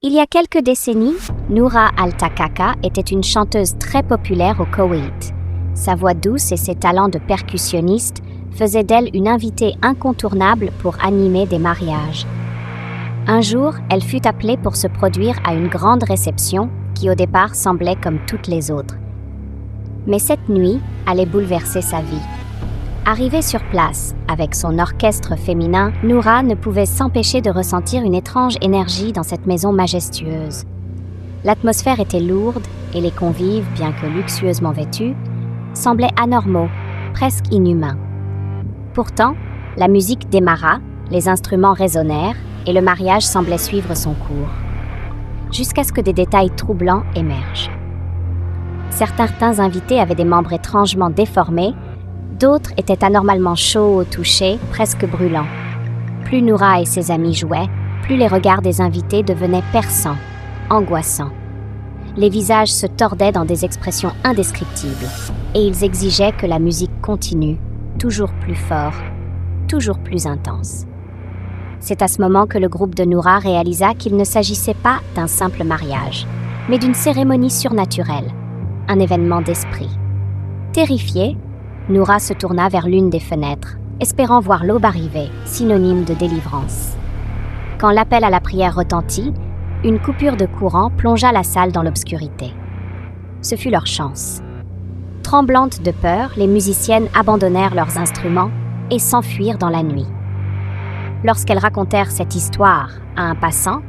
Il y a quelques décennies, Noura Altakaka était une chanteuse très populaire au Koweït. Sa voix douce et ses talents de percussionniste faisaient d'elle une invitée incontournable pour animer des mariages. Un jour, elle fut appelée pour se produire à une grande réception qui au départ semblait comme toutes les autres. Mais cette nuit allait bouleverser sa vie. Arrivée sur place, avec son orchestre féminin, Noura ne pouvait s'empêcher de ressentir une étrange énergie dans cette maison majestueuse. L'atmosphère était lourde et les convives, bien que luxueusement vêtus, semblaient anormaux, presque inhumains. Pourtant, la musique démarra, les instruments résonnèrent et le mariage semblait suivre son cours. Jusqu'à ce que des détails troublants émergent. Certains invités avaient des membres étrangement déformés, d'autres étaient anormalement chauds au toucher, presque brûlants. Plus Noura et ses amis jouaient, plus les regards des invités devenaient perçants, angoissants. Les visages se tordaient dans des expressions indescriptibles, et ils exigeaient que la musique continue, toujours plus fort, toujours plus intense. C'est à ce moment que le groupe de Noura réalisa qu'il ne s'agissait pas d'un simple mariage, mais d'une cérémonie surnaturelle, un événement d'esprit. Terrifiée, Noura se tourna vers l'une des fenêtres, espérant voir l'aube arriver, synonyme de délivrance. Quand l'appel à la prière retentit, une coupure de courant plongea la salle dans l'obscurité. Ce fut leur chance. Tremblantes de peur, les musiciennes abandonnèrent leurs instruments et s'enfuirent dans la nuit. Lorsqu'elles racontèrent cette histoire à un passant,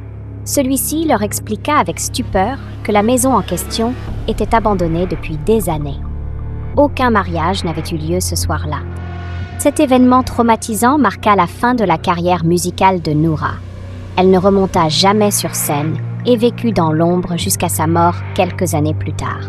celui-ci leur expliqua avec stupeur que la maison en question était abandonnée depuis des années. Aucun mariage n'avait eu lieu ce soir-là. Cet événement traumatisant marqua la fin de la carrière musicale de Noura. Elle ne remonta jamais sur scène et vécut dans l'ombre jusqu'à sa mort quelques années plus tard.